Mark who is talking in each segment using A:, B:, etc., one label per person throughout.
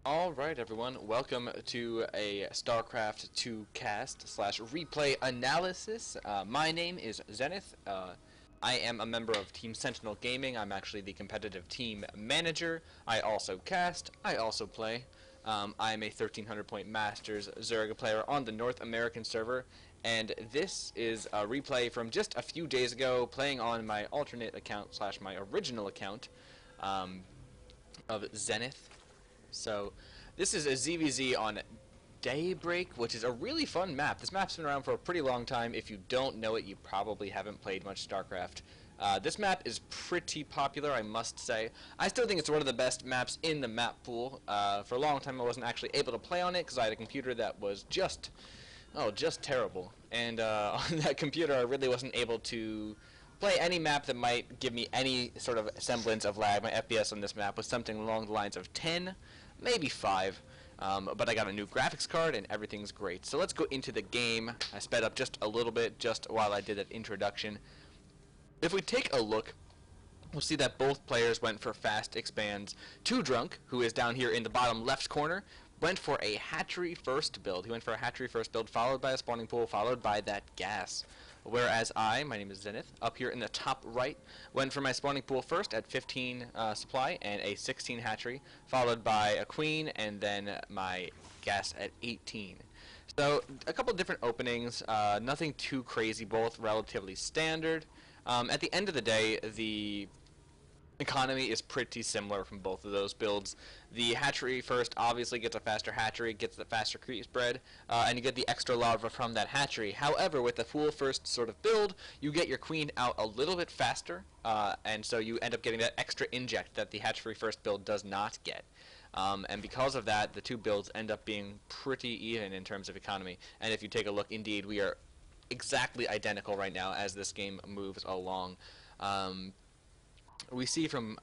A: Alright everyone, welcome to a StarCraft 2 cast slash replay analysis. My name is Zenith. I am a member of Team Sentinel Gaming. I'm actually the competitive team manager. I also cast, I also play. I am a 1300 point Masters Zerg player on the North American server, and this is a replay from just a few days ago, playing on my alternate account slash my original account of Zenith. So, this is a ZvZ on Daybreak, which is a really fun map. This map's been around for a pretty long time. If you don't know it, you probably haven't played much StarCraft. This map is pretty popular, I must say. I still think it's one of the best maps in the map pool. For a long time I wasn't actually able to play on it because I had a computer that was just terrible. And on that computer I really wasn't able to play any map that might give me any sort of semblance of lag. My FPS on this map was something along the lines of 10, maybe 5, but I got a new graphics card and everything's great. So let's go into the game. I sped up just a little bit just while I did that introduction. If we take a look, we'll see that both players went for fast expands. Too Drunk, who is down here in the bottom left corner, went for a hatchery first build. He went for a hatchery first build, followed by a spawning pool, followed by that gas. Whereas my name is Zenith, up here in the top right, went for my spawning pool first at 15 supply and a 16 hatchery, followed by a queen and then my gas at 18. So a couple different openings, nothing too crazy, both relatively standard. At the end of the day, the economy is pretty similar from both of those builds. The hatchery first obviously gets a faster hatchery, gets the faster creep spread, and you get the extra larva from that hatchery. However, with the fool first sort of build, you get your queen out a little bit faster, and so you end up getting that extra inject that the hatchery first build does not get. And because of that, the two builds end up being pretty even in terms of economy. And if you take a look, indeed, we are exactly identical right now as this game moves along. We see from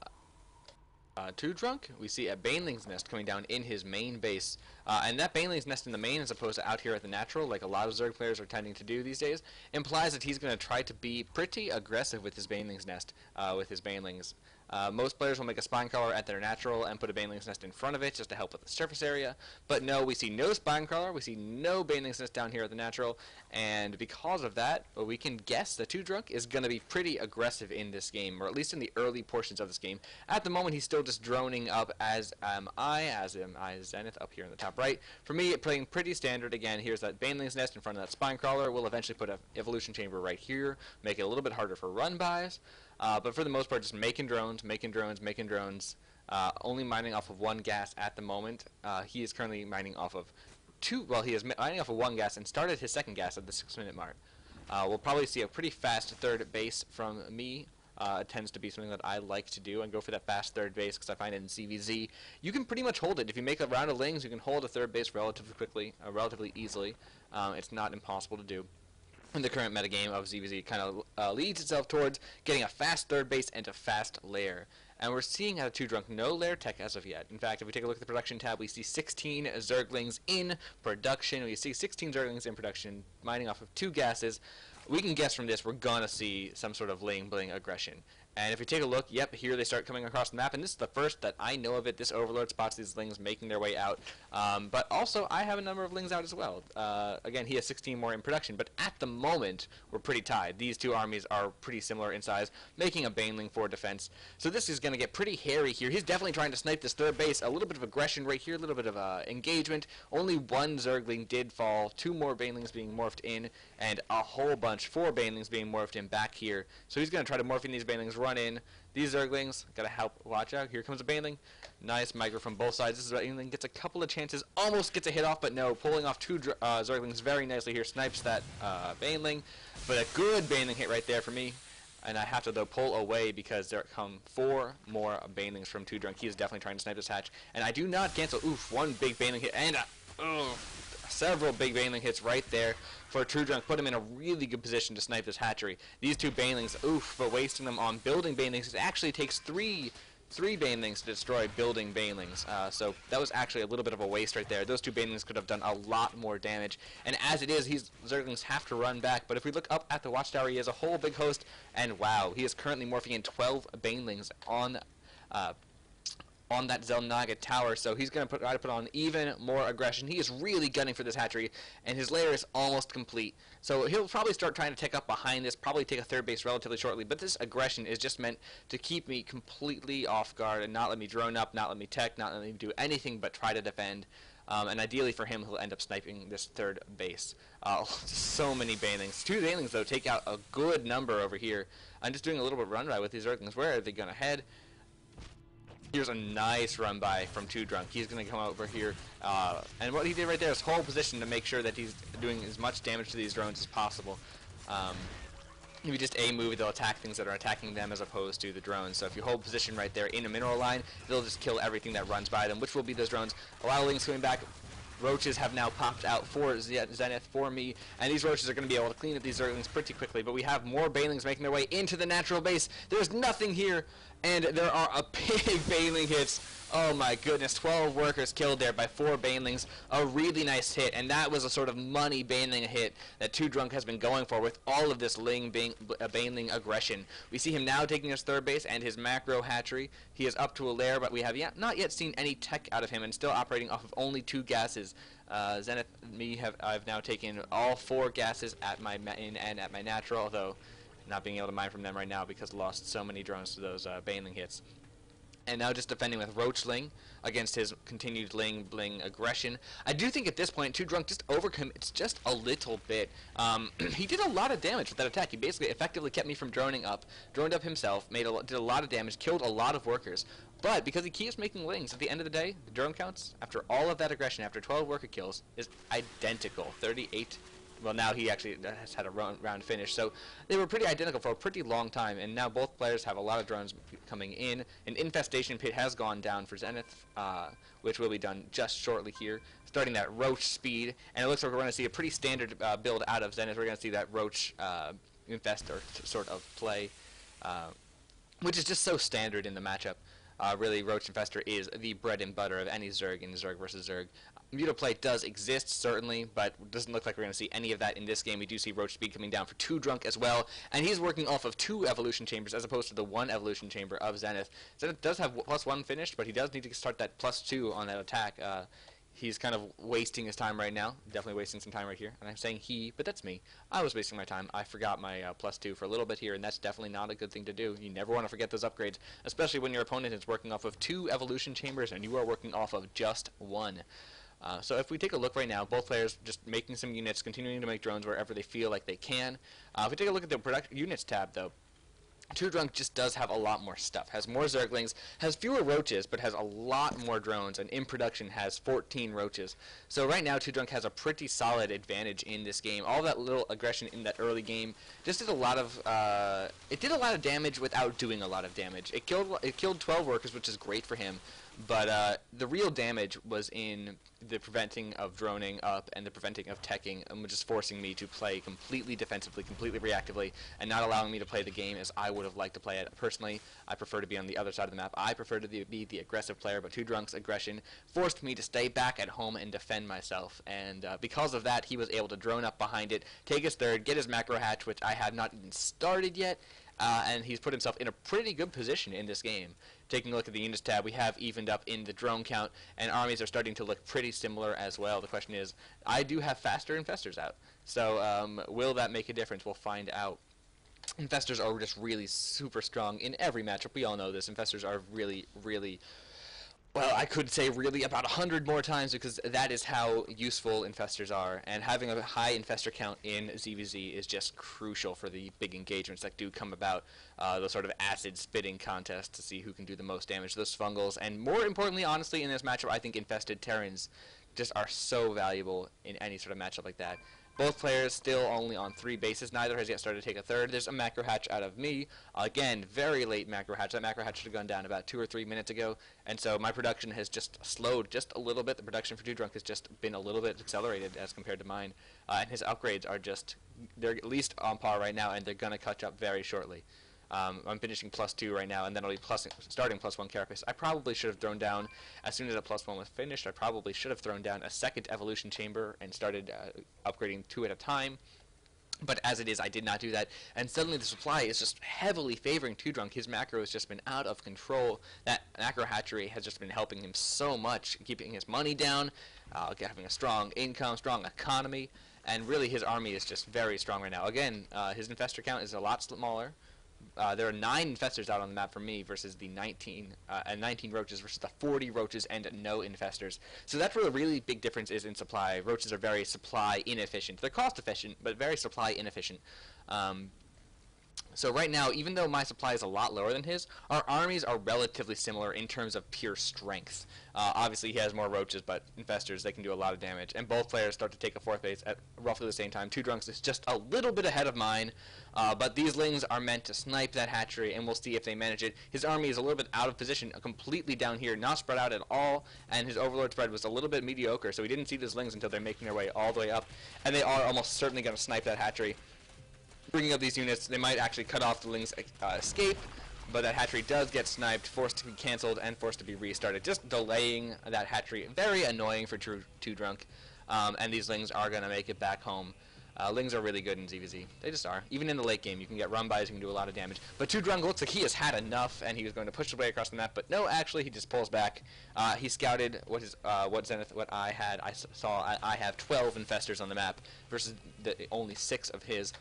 A: Too Drunk, we see a Baneling's Nest coming down in his main base. And that Baneling's Nest in the main, as opposed to out here at the natural, like a lot of Zerg players are tending to do these days, implies that he's going to try to be pretty aggressive with his Baneling's Nest, with his Banelings. Most players will make a spine crawler at their natural and put a Baneling's Nest in front of it just to help with the surface area. But no, we see no spine crawler, we see no Baneling's Nest down here at the natural, and because of that, we can guess that Too Drunk is going to be pretty aggressive in this game, or at least in the early portions of this game. At the moment, he's still just droning up, as am I Zenith up here in the top right. For me, playing pretty standard again. Here's that Baneling's Nest in front of that spine crawler. We'll eventually put an evolution chamber right here, make it a little bit harder for run bys. But for the most part, just making drones, only mining off of one gas at the moment. He is currently mining off of he is mining off of one gas and started his second gas at the 6-minute mark. We'll probably see a pretty fast third base from me. It tends to be something that I like to do and go for that fast third base because I find in ZvZ you can pretty much hold it. If you make a round of lings, you can hold a third base relatively quickly, relatively easily. It's not impossible to do. In the current metagame of ZvZ, kind of leads itself towards getting a fast third base and a fast lair. And we're seeing out of Too Drunk no lair tech as of yet. In fact, if we take a look at the production tab, we see 16 Zerglings in production. We see 16 Zerglings in production, mining off of 2 gases. We can guess from this we're gonna see some sort of ling bling aggression. And if we take a look, yep, here they start coming across the map, and this is the first that I know of it. This Overlord spots these lings making their way out. But also, I have a number of lings out as well. Again, he has 16 more in production, but at the moment, we're pretty tied. These two armies are pretty similar in size, making a Baneling for defense. So this is going to get pretty hairy here. He's definitely trying to snipe this third base. A little bit of aggression right here, a little bit of engagement. Only one Zergling did fall, 2 more Banelings being morphed in, and a whole bunch, 4 Banelings being morphed in back here. So he's going to try to morph in these Banelings, run in. These Zerglings, gotta help, watch out, here comes a Baneling. Nice micro from both sides. This is Baneling gets a couple of chances, almost gets a hit off, but no, pulling off 2 Zerglings very nicely here, snipes that Baneling. But a good Baneling hit right there for me. And I have to, though, pull away because there come 4 more Banelings from Too Drunk. He is definitely trying to snipe this hatch. And I do not cancel. Oof, one big Baneling hit, and several big Baneling hits right there for Too Drunk. Put him in a really good position to snipe this hatchery. These 2 Banelings, oof, but wasting them on building Banelings. It actually takes 3 Banelings to destroy building Banelings. So that was actually a little bit of a waste right there. Those 2 Banelings could have done a lot more damage. And as it is, Zerglings have to run back. But if we look up at the watchtower, he has a whole big host. And wow, he is currently morphing in 12 Banelings on on that Zelnaga tower, so he's going to try to put on even more aggression. He is really gunning for this hatchery, and his lair is almost complete. So he'll probably start trying to take up behind this, probably take a third base relatively shortly, but this aggression is just meant to keep me completely off guard and not let me drone up, not let me tech, not let me do anything but try to defend. And ideally for him, he'll end up sniping this third base. So many banelings. 2 banelings, though, take out a good number over here. I'm just doing a little bit of run by with these Zerglings. Where are they going to head? Here's a nice run by from 2Drunk. He's going to come over here. And what he did right there is hold position to make sure that he's doing as much damage to these drones as possible. If you just A-move, they'll attack things that are attacking them as opposed to the drones. So if you hold position right there in a mineral line, they'll just kill everything that runs by them, which will be those drones. A lot of lings coming back. Roaches have now popped out for Zenith, for me, and these roaches are going to be able to clean up these Zerglings pretty quickly, but we have more banelings making their way into the natural base. There's nothing here, and there are a big baneling hits. Oh my goodness, 12 workers killed there by 4 banelings. A really nice hit, and that was a sort of money baneling hit that 2Drunk has been going for with all of this baneling aggression. We see him now taking his third base and his macro hatchery. He is up to a lair, but we have not yet seen any tech out of him and still operating off of only 2 gases. Zenith, I've now taken all 4 gases at my main and at my natural, although not being able to mine from them right now because lost so many drones to those baneling hits. And now just defending with Roachling against his continued bling aggression. I do think at this point, 2Drunk just overcommits just a little bit. He did a lot of damage with that attack. He basically effectively kept me from droned up himself, did a lot of damage, killed a lot of workers. But because he keeps making lings, at the end of the day, the drone counts, after all of that aggression, after 12 worker kills, is identical. 38. Well, now he actually has had a round finish, so they were pretty identical for a pretty long time, and now both players have a lot of drones coming in. An infestation pit has gone down for Zenith, which will be done just shortly here, starting that Roach speed, and it looks like we're going to see a pretty standard build out of Zenith. We're going to see that Roach infestor sort of play, which is just so standard in the matchup. Really, Roach Infestor is the bread and butter of any Zerg in Zerg versus Zerg. Mutaplay does exist, certainly, but doesn't look like we're going to see any of that in this game. We do see Roach Speed coming down for 2Drunk as well, and he's working off of 2 evolution chambers as opposed to the 1 evolution chamber of Zenith. Zenith does have +1 finished, but he does need to start that +2 on that attack. He's kind of wasting his time right now. Definitely wasting some time right here. And I'm saying he, but that's me. I was wasting my time. I forgot my +2 for a little bit here, and that's definitely not a good thing to do. You never want to forget those upgrades, especially when your opponent is working off of 2 evolution chambers and you are working off of just 1. So if we take a look right now, both players just making some units, continuing to make drones wherever they feel like they can. If we take a look at the units tab, though, 2Drunk just does have a lot more stuff. Has more Zerglings, has fewer roaches, but has a lot more drones, and in production has 14 roaches. So right now, 2Drunk has a pretty solid advantage in this game. All that little aggression in that early game just did a lot of it did a lot of damage without doing a lot of damage. It killed 12 workers, which is great for him. But the real damage was in the preventing of droning up and the preventing of teching, and just forcing me to play completely defensively, completely reactively, and not allowing me to play the game as I would have liked to play it. Personally, I prefer to be on the other side of the map. I prefer to be the aggressive player, but 2Drunk's aggression forced me to stay back at home and defend myself. And because of that, he was able to drone up behind it, take his third, get his macro hatch, which I have not even started yet, and he's put himself in a pretty good position in this game. Taking a look at the units tab, we have evened up in the drone count, and armies are starting to look pretty similar as well. The question is, I do have faster infestors out, so will that make a difference? We'll find out. Infestors are just really super strong in every matchup. We all know this. Infestors are really, really... Well, I could say really about 100 more times, because that is how useful infestors are, and having a high infestor count in ZvZ is just crucial for the big engagements that do come about, those sort of acid spitting contests to see who can do the most damage to those fungals, and more importantly, honestly, in this matchup, I think infested Terrans just are so valuable in any sort of matchup like that. Both players still only on 3 bases. Neither has yet started to take a third. There's a macro hatch out of me. Again, very late macro hatch. That macro hatch should have gone down about 2 or 3 minutes ago. And so my production has just slowed just a little bit. The production for 2Drunk has just been a little bit accelerated as compared to mine. And his upgrades are just, they're at least on par right now, and they're going to catch up very shortly. I'm finishing +2 right now, and then I'll be starting +1 carapace. I probably should have thrown down, as soon as that +1 was finished, I probably should have thrown down a second evolution chamber and started upgrading 2 at a time. But as it is, I did not do that, and suddenly the supply is just heavily favoring 2Drunk. His macro has just been out of control. That macro hatchery has just been helping him so much, keeping his money down, having a strong income, strong economy, and really his army is just very strong right now. Again, his infestor count is a lot smaller. There are 9 infestors out on the map for me versus the 19 roaches versus the 40 roaches and no infestors. So that's where the really big difference is in supply. Roaches are very supply inefficient. They're cost efficient, but very supply inefficient. So right now, even though my supply is a lot lower than his, our armies are relatively similar in terms of pure strength. Obviously, he has more roaches, but infestors, they can do a lot of damage. And both players start to take a 4th base at roughly the same time. 2Drunks is just a little bit ahead of mine, but these lings are meant to snipe that hatchery, and we'll see if they manage it. His army is a little bit out of position, completely down here, not spread out at all, and his overlord spread was a little bit mediocre, so he didn't see these lings until they're making their way all the way up, and they are almost certainly going to snipe that hatchery. Bringing up these units, they might actually cut off the ling's escape, but that hatchery does get sniped, forced to be cancelled, and forced to be restarted. Just delaying that hatchery, very annoying for 2Drunk, and these lings are going to make it back home. Lings are really good in ZvZ. They just are. Even in the late game, you can get run-bys, you can do a lot of damage. But 2Drunk looks like he has had enough, and he was going to push his way across the map, but no, actually, he just pulls back. He scouted what Zenith, what I had. I have 12 infestors on the map versus only 6 of his.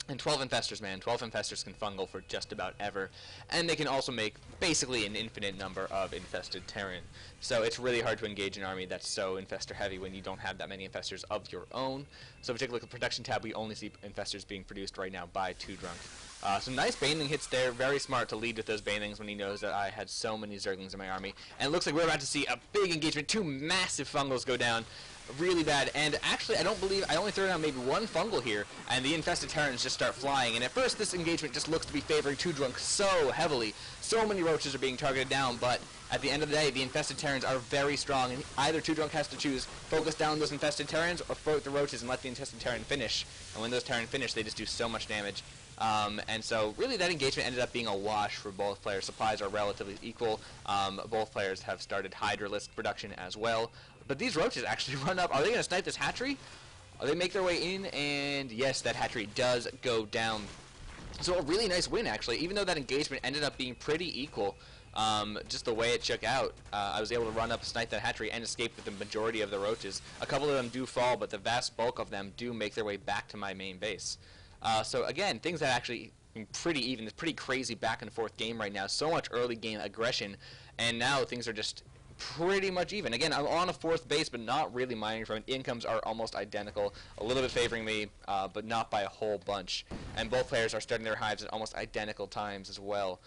A: And 12 infestors, man. 12 infestors can fungal for just about ever. And they can also make basically an infinite number of infested Terran. So it's really hard to engage an army that's so infestor heavy when you don't have that many infestors of your own. So if you take a look at the production tab, we only see infestors being produced right now by 2Drunk. Some nice Baneling hits there. Very smart to lead with those Banelings when he knows that I had so many Zerglings in my army. And it looks like we're about to see a big engagement. 2 massive fungals go down. Really bad, and actually I only threw down maybe 1 fungal here, and the infested Terrans just start flying, and at first this engagement just looks to be favoring 2Drunk so heavily. So many roaches are being targeted down, but at the end of the day, the infested Terrans are very strong, and either 2Drunk has to choose focus down those infested Terrans or fight the roaches and let the infested Terran finish. And when those Terran finish, they just do so much damage. And so really that engagement ended up being a wash for both players. Supplies are relatively equal. Both players have started Hydralisk production as well. But these roaches actually run up. Are they going to snipe this hatchery? They make their way in, and yes, that hatchery does go down. So a really nice win, actually. Even though that engagement ended up being pretty equal, just the way it shook out, I was able to run up, snipe that hatchery, and escape with the majority of the roaches. A couple of them do fall, but the vast bulk of them do make their way back to my main base. So again, things that actually pretty even. It's pretty crazy back and forth game right now. So much early game aggression, and now things are just pretty much even. Again, I'm on a 4th base, but not really mining from it. Incomes are almost identical, a little bit favoring me, but not by a whole bunch. And both players are starting their hives at almost identical times as well.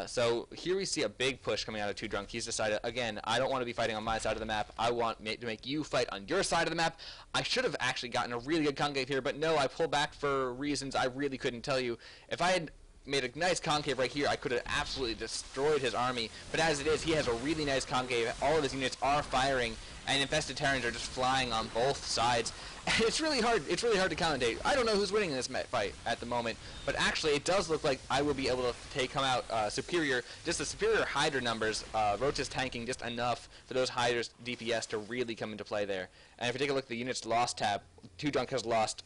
A: So here we see a big push coming out of 2Drunk. He's decided, again, I don't want to be fighting on my side of the map. I want to make you fight on your side of the map. I should have actually gotten a really good concave here, but no, I pulled back for reasons I really couldn't tell you. If I had made a nice concave right here, I could have absolutely destroyed his army, but as it is, he has a really nice concave. All of his units are firing, and infested Terrans are just flying on both sides. And it's really hard to commentate. I don't know who's winning this fight at the moment, but actually it does look like I will be able to come out superior. Just the superior Hydra numbers, Roach is tanking just enough for those Hydra's DPS to really come into play there. And if you take a look at the units lost tab, 2Drunk has lost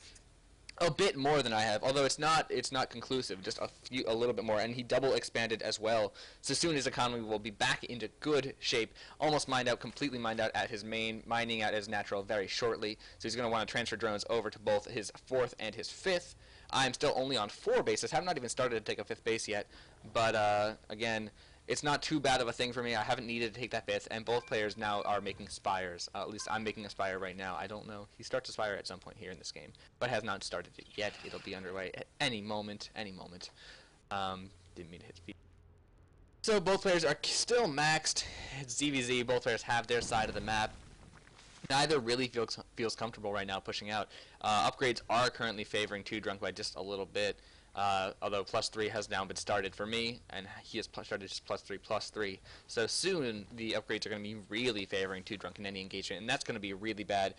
A: a bit more than I have, although it's not conclusive, just a little bit more, and he double expanded as well. So soon his economy will be back into good shape, almost completely mined out at his main, mining out his natural very shortly. So he's going to want to transfer drones over to both his 4th and his 5th. I'm still only on 4 bases, have not even started to take a 5th base yet, but again, it's not too bad of a thing for me. I haven't needed to take that 5th, and both players now are making spires. At least I'm making a spire right now. I don't know. He starts a spire at some point here in this game, but has not started it yet. It'll be underway at any moment. Didn't mean to hit speed. So both players are still maxed. It's ZvZ. Both players have their side of the map. Neither really feels comfortable right now pushing out. Upgrades are currently favoring 2Drunk by just a little bit. Although +3 has now been started for me, and he has started just +3/+3. So soon the upgrades are going to be really favoring 2Drunk in any engagement, and that's going to be really bad.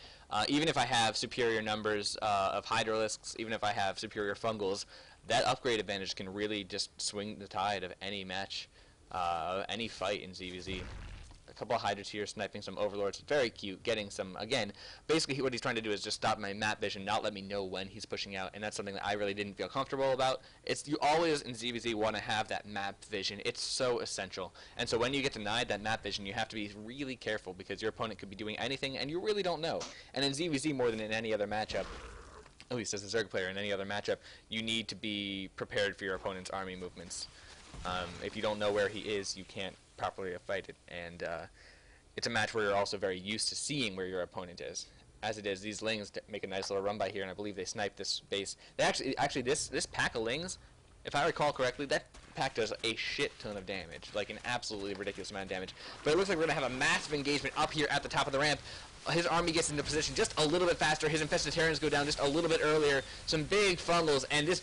A: Even if I have superior numbers of Hydralisks, even if I have superior fungals, that upgrade advantage can really just swing the tide of any match, any fight in ZvZ. a couple of hydras here, sniping some overlords. Very cute, getting some, again, basically what he's trying to do is just stop my map vision, not let me know when he's pushing out, and that's something that I really didn't feel comfortable about. You always in ZvZ want to have that map vision. It's so essential. And so when you get denied that map vision, you have to be really careful because your opponent could be doing anything and you really don't know. And in ZvZ more than in any other matchup, at least as a Zerg player in any other matchup, you need to be prepared for your opponent's army movements. If you don't know where he is, you can't properly fight it, and it's a match where you're also very used to seeing where your opponent is. As it is, these Lings make a nice little run by here, and I believe they snipe this base. They actually this pack of Lings, if I recall correctly, that pack does a shit ton of damage, like an absolutely ridiculous amount of damage. But it looks like we're going to have a massive engagement up here at the top of the ramp. His army gets into position just a little bit faster. His infested Terrans go down just a little bit earlier. Some big fungals, and this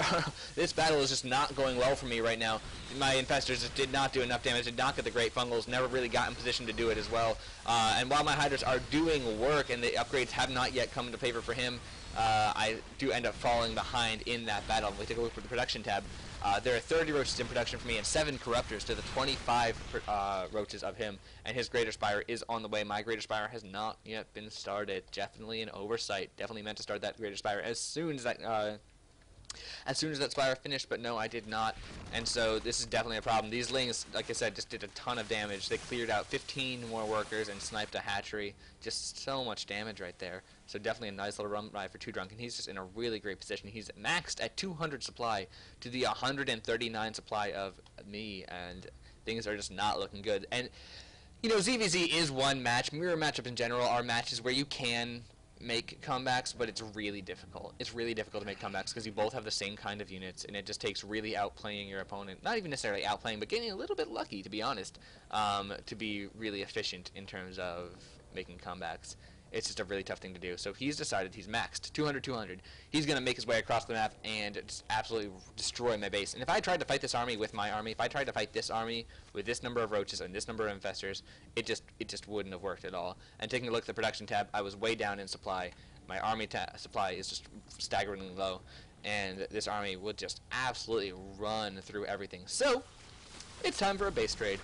A: this battle is just not going well for me right now. My infestors just did not do enough damage, did not get the great fungals, never really got in position to do it as well. And while my hydras are doing work and the upgrades have not yet come into favor for him, I do end up falling behind in that battle. If we take a look at the production tab, there are 30 roaches in production for me and 7 corruptors to the 25 roaches of him, and his greater spire is on the way. My greater spire has not yet been started. Definitely an oversight. Definitely meant to start that greater spire as soon as that spire finished, but no, I did not. And so this is definitely a problem. These Lings, like I said, just did a ton of damage. They cleared out 15 more workers and sniped a hatchery. Just so much damage right there. So definitely a nice little run by for 2Drunk, and he's just in a really great position. He's maxed at 200 supply to the 139 supply of me, and things are just not looking good. And, you know, ZvZ is one match. Mirror matchup in general are matches where you can make comebacks, but it's really difficult. It's really difficult to make comebacks because you both have the same kind of units, and it just takes really outplaying your opponent. Not even necessarily outplaying, but getting a little bit lucky, to be honest, to be really efficient in terms of making comebacks. It's just a really tough thing to do. So he's decided he's maxed 200-200. He's going to make his way across the map and just absolutely destroy my base. And if I tried to fight this army with my army, if I tried to fight this army with this number of roaches and this number of infestors, it just wouldn't have worked at all. And taking a look at the production tab, I was way down in supply. My army supply is just staggeringly low, and this army would just absolutely run through everything. So it's time for a base trade.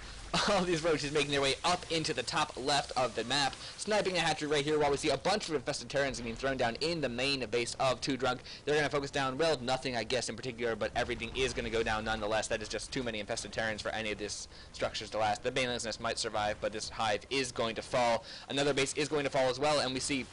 A: All these roaches making their way up into the top left of the map, sniping a hatchery right here while we see a bunch of infested Terrans being thrown down in the main base of 2Drunk. They're going to focus down, well, nothing I guess in particular, but everything is going to go down nonetheless. That is just too many infested Terrans for any of these structures to last. The Baneland's Nest might survive, but this hive is going to fall. Another base is going to fall as well, and we see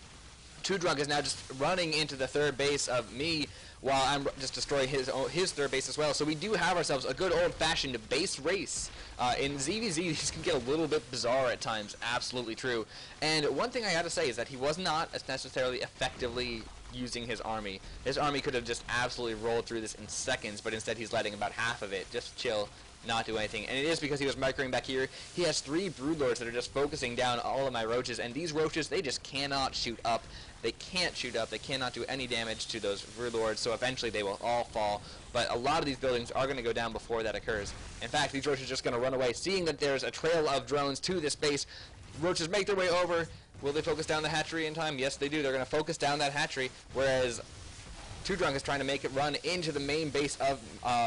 A: 2Drunk is now just running into the third base of me, while I'm just destroying his third base as well. So we do have ourselves a good old-fashioned base race. In ZvZ, these can get a little bit bizarre at times, absolutely true. And one thing I gotta say is that he was not necessarily effectively using his army. His army could have just absolutely rolled through this in seconds, but instead he's letting about half of it just chill, not do anything. And it is because he was microing back here. He has 3 broodlords that are just focusing down all of my roaches, and these roaches, they just cannot shoot up. They can't shoot up. They cannot do any damage to those broodlords, so eventually they will all fall. But a lot of these buildings are going to go down before that occurs. In fact, these roaches are just going to run away, seeing that there's a trail of drones to this base. Roaches make their way over. Will they focus down the hatchery in time? Yes, they do. They're going to focus down that hatchery, whereas 2Drunk is trying to make it run into the main base of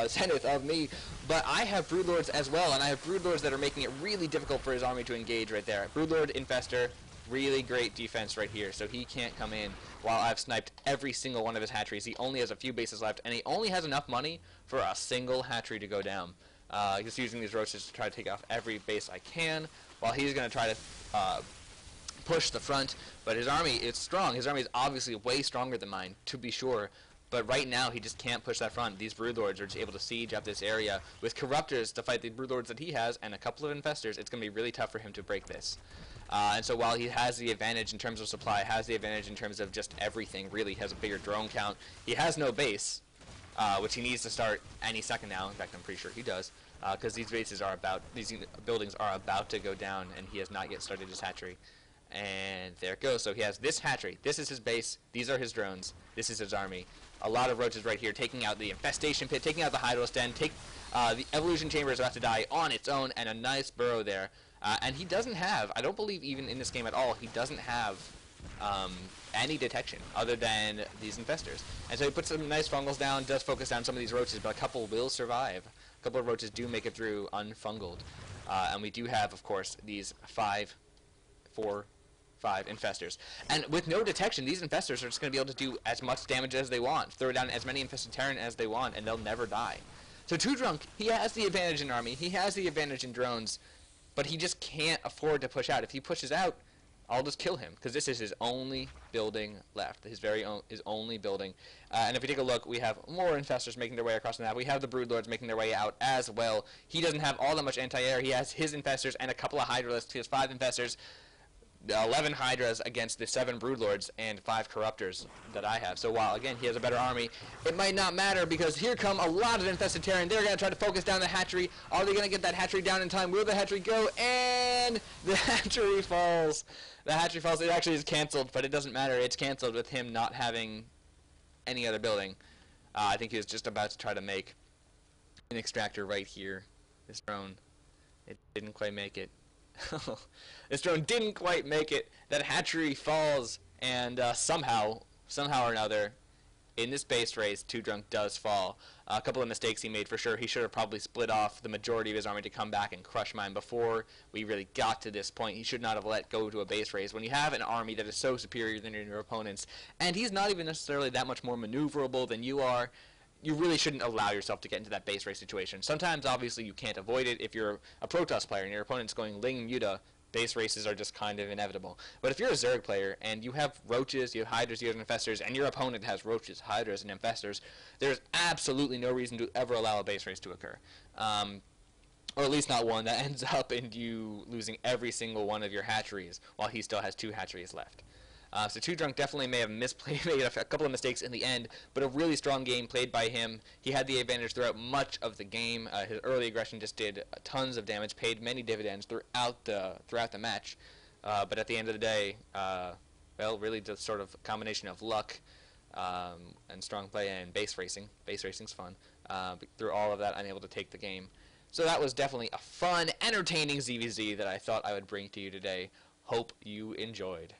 A: Zenith of me. But I have broodlords as well, and I have broodlords that are making it really difficult for his army to engage right there. Broodlord, infestor, really great defense right here, so he can't come in while I've sniped every single one of his hatcheries. He only has a few bases left, and he only has enough money for a single hatchery to go down. He's using these roaches to try to take off every base I can, while he's going to try to push the front. But his army is strong. His army is obviously way stronger than mine, to be sure. But right now, he just can't push that front. These broodlords are just able to siege up this area. With corruptors to fight the broodlords that he has, and a couple of infestors, it's going to be really tough for him to break this. And so while he has the advantage in terms of supply, has the advantage in terms of just everything, really has a bigger drone count, he has no base, which he needs to start any second now. In fact, I'm pretty sure he does, because these buildings are about to go down, and he has not yet started his hatchery. And there it goes. So he has this hatchery. This is his base. These are his drones. This is his army. A lot of roaches right here, taking out the infestation pit, taking out the hydros den. The evolution chamber is about to die on its own, and a nice burrow there. And he doesn't have, I don't believe even in this game at all, he doesn't have any detection other than these infestors. And so he puts some nice fungals down, does focus down some of these roaches, but a couple will survive. A couple of roaches do make it through unfungled. And we do have, of course, these 5 infestors. And with no detection, these infestors are just going to be able to do as much damage as they want, throw down as many infested Terran as they want, and they'll never die. So 2Drunk, he has the advantage in army, he has the advantage in drones, but he just can't afford to push out. If he pushes out, I'll just kill him, because this is his only building left, his only building. And if we take a look, we have more infestors making their way across the map. We have the Broodlords making their way out as well. He doesn't have all that much anti-air. He has his infestors and a couple of Hydralisks. He has 5 infestors, 11 Hydras against the 7 Broodlords and 5 Corruptors that I have. So while, again, he has a better army, it might not matter because here come a lot of infested Terran. They're going to try to focus down the hatchery. Are they going to get that hatchery down in time? Will the hatchery go? And the hatchery falls. The hatchery falls. It actually is canceled, but it doesn't matter. It's canceled with him not having any other building. I think he was just about to try to make an extractor right here. This drone. It didn't quite make it. This drone didn't quite make it. That hatchery falls, and somehow or another, in this base race, 2Drunk does fall. A couple of mistakes he made for sure. He should have probably split off the majority of his army to come back and crush mine before we really got to this point. He should not have let go to a base race. When you have an army that is so superior than your opponent's, and he's not even necessarily that much more maneuverable than you are, you really shouldn't allow yourself to get into that base race situation. Sometimes, obviously, you can't avoid it. If you're a Protoss player and your opponent's going Ling Muta, base races are just kind of inevitable. But if you're a Zerg player and you have Roaches, you have Hydras, you have Infestors, and your opponent has Roaches, Hydras, and Infestors, there's absolutely no reason to ever allow a base race to occur. Or at least not one that ends up in you losing every single one of your hatcheries while he still has 2 hatcheries left. So 2Drunk definitely may have made a couple of mistakes in the end, but a really strong game played by him. He had the advantage throughout much of the game. His early aggression just did tons of damage, paid many dividends throughout the match. But at the end of the day, well, really just sort of a combination of luck and strong play and base racing. Base racing's fun. Through all of that, I'm able to take the game. So that was definitely a fun, entertaining ZvZ that I thought I would bring to you today. Hope you enjoyed.